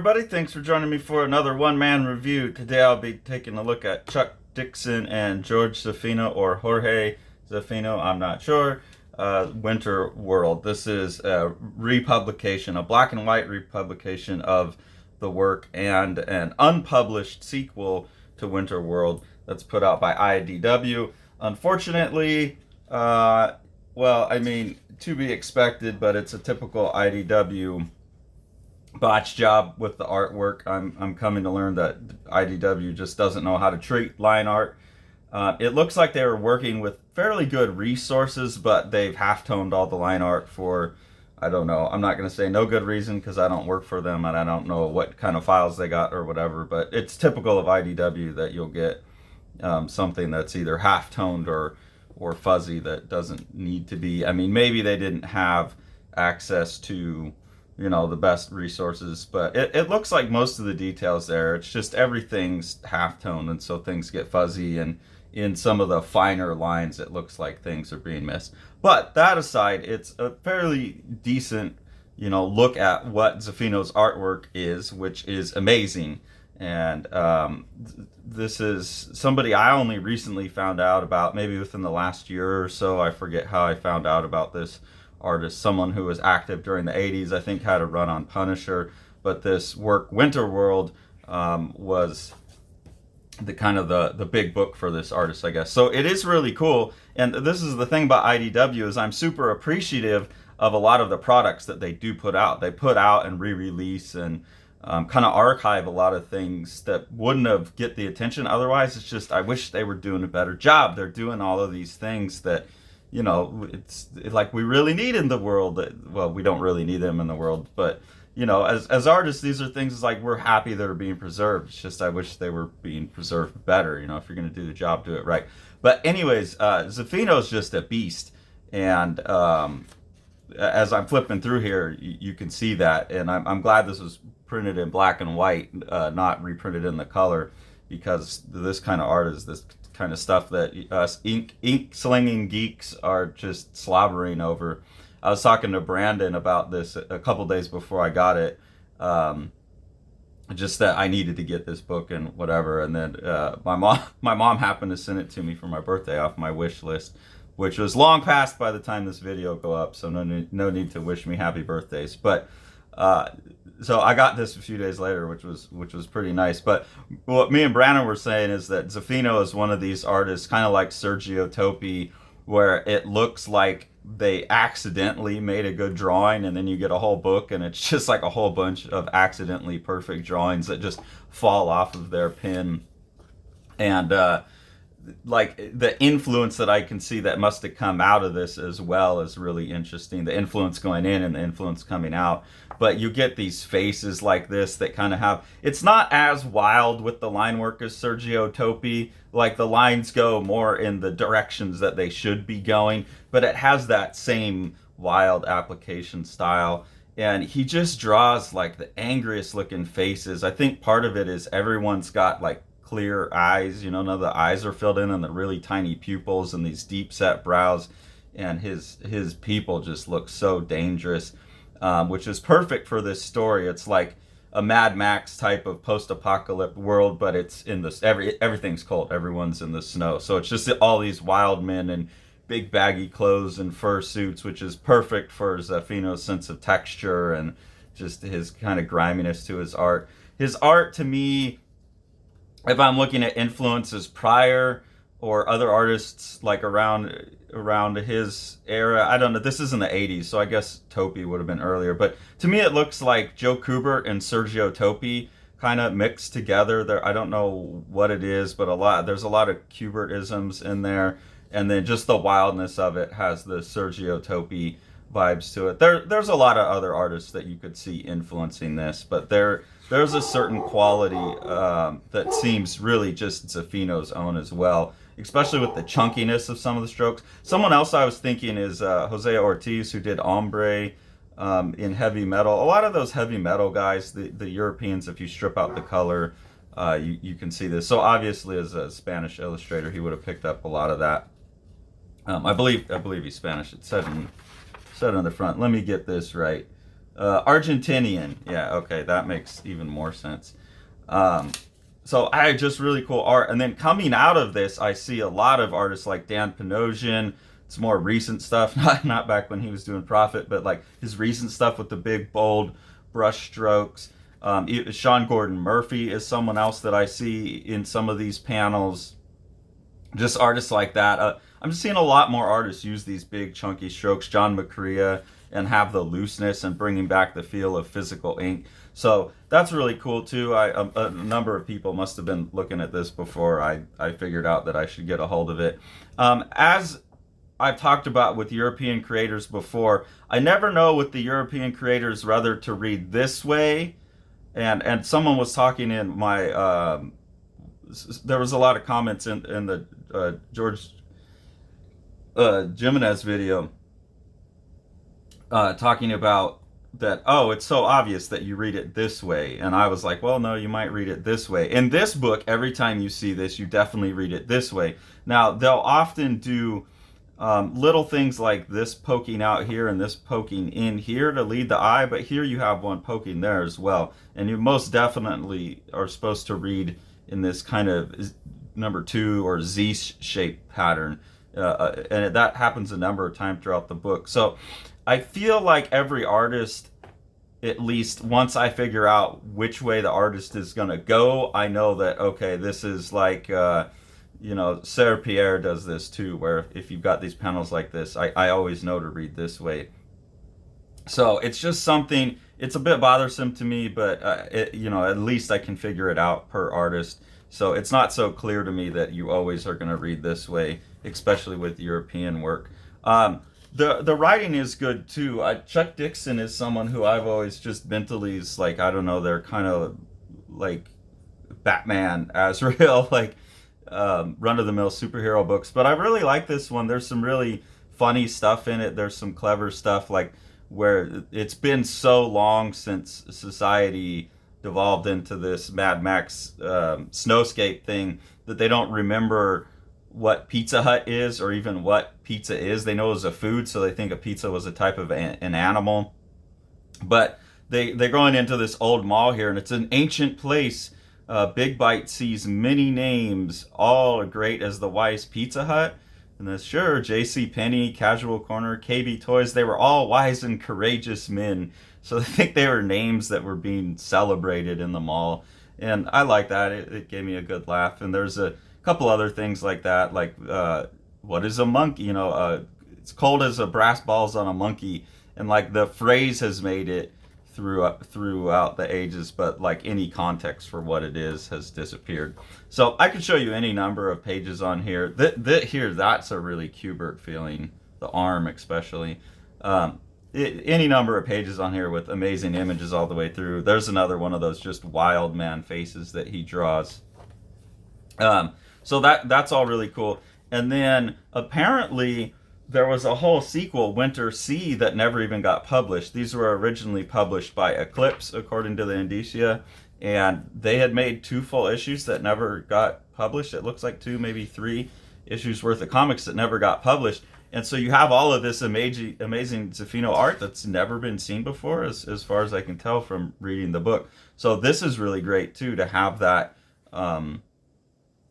everybody. Thanks for joining me for another one-man review. Today I'll be taking a look at Chuck Dixon and Jorge Zaffino, or Jorge Zaffino, I'm not sure, WinterWorld. This is a republication, a black and white republication of the work and an unpublished sequel to WinterWorld that's put out by IDW. Unfortunately, to be expected, but it's a typical IDW botch job with the artwork. I'm coming to learn that IDW just doesn't know how to treat line art. It looks like they were working with fairly good resources, but they've half-toned all the line art for, I don't know, I'm not going to say no good reason because I don't work for them and I don't know what kind of files they got or whatever, but it's typical of IDW that you'll get something that's either half-toned or fuzzy that doesn't need to be. I mean, maybe they didn't have access to, you know, the best resources, but it looks like most of the details there, it's just everything's half-toned, and so things get fuzzy, and in some of the finer lines it looks like things are being missed. But that aside, it's a fairly decent, you know, look at what Zaffino's artwork is, which is amazing. And this is somebody I only recently found out about, maybe within the last year or so. I forget how I found out about this artist. Someone who was active during the 80s, I think, had a run on Punisher, but this work, WinterWorld, was the big book for this artist, I guess. So it is really cool, and this is the thing about IDW, is I'm super appreciative of a lot of the products that they do put out. They put out and re-release and kind of archive a lot of things that wouldn't have get the attention otherwise. It's just, I wish they were doing a better job. They're doing all of these things that, you know, it's like we really need in the world. Well, we don't really need them in the world, but, you know, as artists, these are things like we're happy that are being preserved. It's just I wish they were being preserved better. You know, if you're going to do the job, do it right. But anyways, Zaffino's just a beast, and as I'm flipping through here, you can see that, and I'm glad this was printed in black and white, not reprinted in the color, because this kind of art is this kind of stuff that us ink slinging geeks are just slobbering over. I was talking to Brandon about this a couple days before I got it, just that I needed to get this book and whatever, and then my mom happened to send it to me for my birthday off my wish list, which was long past by the time this video go up, so no need to wish me happy birthdays. But so I got this a few days later, which was pretty nice. But what me and Brandon were saying is that Zaffino is one of these artists, kind of like Sergio Topi, where it looks like they accidentally made a good drawing, and then you get a whole book and it's just like a whole bunch of accidentally perfect drawings that just fall off of their pen. And like the influence that I can see that must have come out of this as well is really interesting. The influence going in and the influence coming out. But you get these faces like this that kind of have, it's not as wild with the line work as Sergio Topi. Like the lines go more in the directions that they should be going, but it has that same wild application style. And he just draws like the angriest looking faces. I think part of it is everyone's got like clear eyes, you know, none of the eyes are filled in, and the really tiny pupils and these deep set brows, and his people just look so dangerous, which is perfect for this story. It's like a Mad Max type of post-apocalyptic world, but it's in this, everything's cold, everyone's in the snow, so it's just all these wild men in big baggy clothes and fur suits, which is perfect for Zaffino's sense of texture and just his kind of griminess to his art. His art, to me, if I'm looking at influences prior or other artists like around his era, I don't know, this is in the 80s, so I guess Topi would have been earlier, but to me it looks like Joe Kubert and Sergio Topi kind of mixed together. There, I don't know what it is, but there's a lot of Kubert-isms in there, and then just the wildness of it has the Sergio Topi vibes to it. There's a lot of other artists that you could see influencing this, but there's a certain quality that seems really just Zaffino's own as well, especially with the chunkiness of some of the strokes. Someone else I was thinking is Jose Ortiz, who did Ombre in heavy metal. A lot of those heavy metal guys, the Europeans, if you strip out the color, you can see this. So obviously, as a Spanish illustrator, he would have picked up a lot of that. I believe he's Spanish. It said on the front. Let me get this right. Argentinian. Yeah, okay, that makes even more sense. Um, so I just really cool art. And then coming out of this, I see a lot of artists like Dan Penosian. It's more recent stuff, not back when he was doing Prophet, but like his recent stuff with the big, bold brush strokes. Sean Gordon Murphy is someone else that I see in some of these panels. Just artists like that. I'm just seeing a lot more artists use these big, chunky strokes. John McCrea, and have the looseness and bringing back the feel of physical ink. So that's really cool too. A number of people must have been looking at this before I figured out that I should get a hold of it. As I've talked about with European creators before, I never know with the European creators whether to read this way. And someone was talking in my, there was a lot of comments in the George Jimenez video talking about that, oh, it's so obvious that you read it this way. And I was like, well, no, you might read it this way. In this book, every time you see this, you definitely read it this way. Now, they'll often do little things like this poking out here and this poking in here to lead the eye, but here you have one poking there as well. And you most definitely are supposed to read in this kind of number 2 or Z-shaped pattern. And that happens a number of times throughout the book. So I feel like every artist, at least once I figure out which way the artist is going to go, I know that, okay, this is like, Sarah Pierre does this too, where if you've got these panels like this, I always know to read this way. So it's just something, it's a bit bothersome to me, but, at least I can figure it out per artist. So it's not so clear to me that you always are going to read this way, especially with European work. The writing is good too. Chuck Dixon is someone who I've always just mentally, like, I don't know, they're kind of like Batman, Azrael, like run-of-the-mill superhero books. But I really like this one. There's some really funny stuff in it. There's some clever stuff, like where it's been so long since society devolved into this Mad Max snowscape thing that they don't remember what Pizza Hut is or even what pizza is. They know it's a food, so they think a pizza was a type of an animal. But they're going into this old mall here, and it's an ancient place. Big Bite sees many names, all great as the wise Pizza Hut. And then sure, J.C. Penney, Casual Corner, KB Toys, they were all wise and courageous men. So I think they were names that were being celebrated in the mall. And I like that. It gave me a good laugh. And there's a couple other things like that, like what is a monkey? It's cold as a brass balls on a monkey. And like the phrase has made it throughout the ages, but like any context for what it is has disappeared. So I could show you any number of pages on here. That's a really Kubert feeling, the arm especially. Any number of pages on here with amazing images all the way through. There's another one of those just wild man faces that he draws. So that's all really cool. And then apparently there was a whole sequel, Winter Sea, that never even got published. These were originally published by Eclipse, according to the indicia, and they had made 2 full issues that never got published. It looks like 2, maybe 3 issues worth of comics that never got published. And so you have all of this amazing Zaffino art that's never been seen before, as far as I can tell from reading the book. So this is really great, too, to have that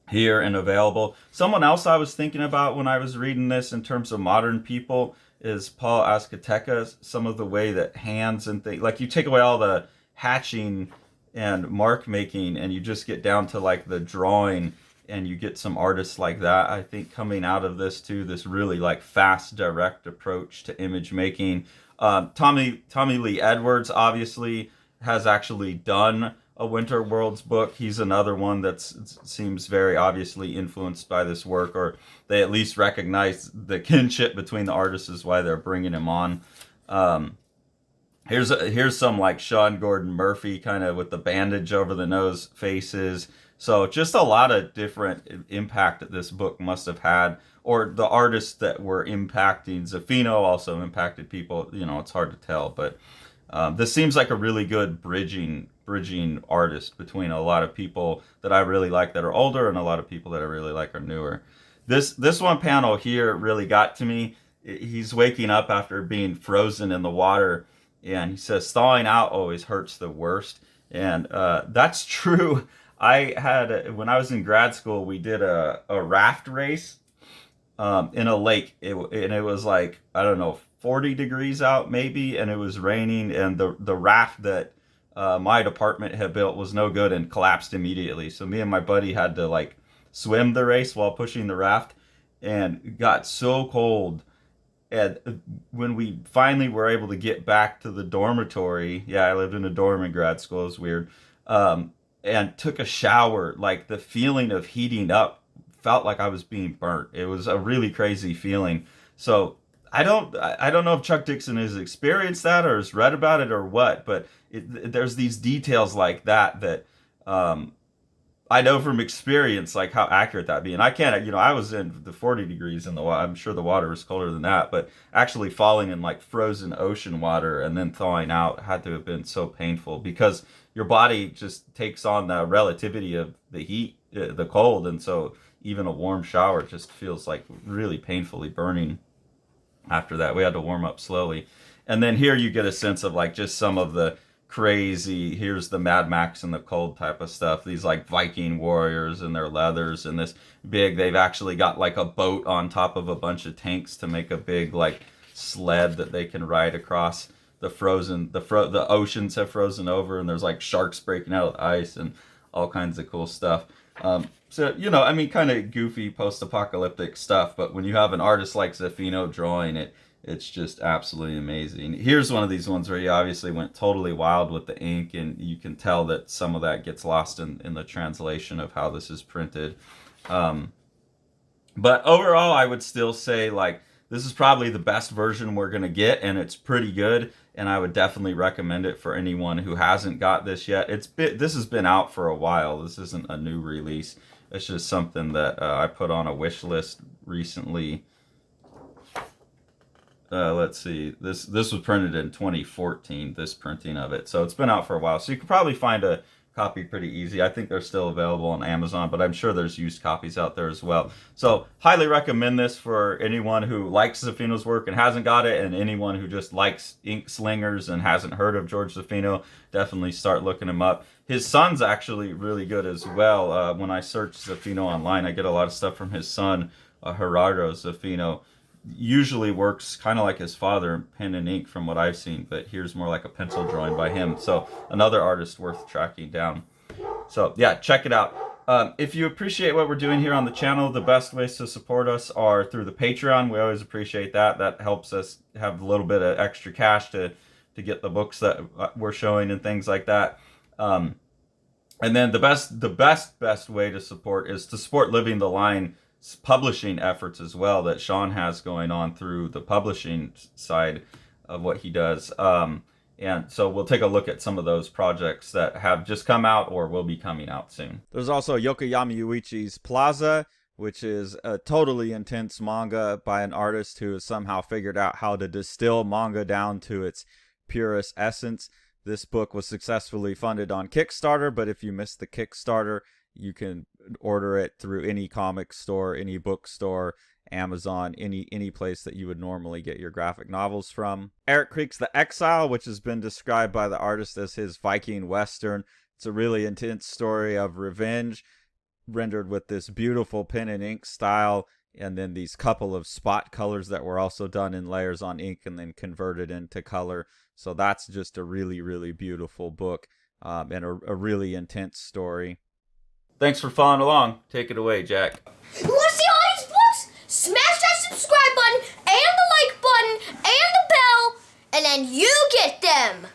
here and available. Someone else I was thinking about when I was reading this in terms of modern people is Paul Azcateca. Some of the way that hands and things, like you take away all the hatching and mark making and you just get down to like the drawing, and you get some artists like that, I think, coming out of this too, this really like fast, direct approach to image making. Tommy Lee Edwards obviously has actually done a WinterWorld's book. He's another one that seems very obviously influenced by this work, or they at least recognize the kinship between the artists is why they're bringing him on. Here's some like Sean Gordon Murphy kind of with the bandage over the nose faces. So just a lot of different impact that this book must have had, or the artists that were impacting. Zaffino also impacted people. It's hard to tell, but this seems like a really good bridging artist between a lot of people that I really like that are older and a lot of people that I really like are newer. This one panel here really got to me. He's waking up after being frozen in the water, And he says thawing out always hurts the worst. And that's true. When I was in grad school, we did a raft race in a lake. And it was like, I don't know, 40 degrees out maybe, and it was raining, and the raft that my department had built was no good and collapsed immediately. So me and my buddy had to like swim the race while pushing the raft, and it got so cold. And when we finally were able to get back to the dormitory, yeah, I lived in a dorm in grad school, it was weird, and took a shower, like the feeling of heating up felt like I was being burnt. It was a really crazy feeling. So I don't know if Chuck Dixon has experienced that or has read about it or what, but there's these details like that I know from experience, like how accurate that be. And I can't, I was in the 40 degrees in the water. I'm sure the water was colder than that, but actually falling in like frozen ocean water and then thawing out had to have been so painful, because your body just takes on the relativity of the heat, the cold. And so even a warm shower just feels like really painfully burning after that. We had to warm up slowly. And then here you get a sense of like just some of the crazy, here's the Mad Max in the cold type of stuff, these like Viking warriors in their leathers and this big, they've actually got like a boat on top of a bunch of tanks to make a big like sled that they can ride across the frozen, the oceans have frozen over, and there's like sharks breaking out of the ice and all kinds of cool stuff. So, I mean, kind of goofy post-apocalyptic stuff, but when you have an artist like Zaffino drawing it, it's just absolutely amazing. Here's one of these ones where he obviously went totally wild with the ink, and you can tell that some of that gets lost in the translation of how this is printed. But overall, I would still say, like, this is probably the best version we're going to get, and it's pretty good, and I would definitely recommend it for anyone who hasn't got this yet. This has been out for a while. This isn't a new release. It's just something that I put on a wish list recently. Let's see. This was printed in 2014, this printing of it. So it's been out for a while. So you could probably find a copy pretty easy. I think they're still available on Amazon, but I'm sure there's used copies out there as well. So highly recommend this for anyone who likes Zaffino's work and hasn't got it, and anyone who just likes ink slingers and hasn't heard of George Zaffino. Definitely start looking him up. His son's actually really good as well. When I search Zaffino online, I get a lot of stuff from his son, Gerardo Zaffino. Usually works kind of like his father, pen and ink from what I've seen, but here's more like a pencil drawing by him. So another artist worth tracking down. So yeah, check it out. If you appreciate what we're doing here on the channel, the best ways to support us are through the Patreon. We always appreciate that. That helps us have a little bit of extra cash to get the books that we're showing and things like that. And then the best way to support is to support Living the Line publishing efforts as well that Sean has going on through the publishing side of what he does. And so we'll take a look at some of those projects that have just come out or will be coming out soon. There's also Yokoyama Uichi's Plaza, which is a totally intense manga by an artist who has somehow figured out how to distill manga down to its purest essence. This book was successfully funded on Kickstarter, but if you missed the Kickstarter, you can order it through any comic store, any bookstore, Amazon, any place that you would normally get your graphic novels from. Eric Creek's The Exile, which has been described by the artist as his Viking Western. It's a really intense story of revenge, rendered with this beautiful pen and ink style, and then these couple of spot colors that were also done in layers on ink and then converted into color. So that's just a really, really beautiful book, and a really intense story. Thanks for following along. Take it away, Jack. You want to see all these books? Smash that subscribe button and the like button and the bell, and then you get them.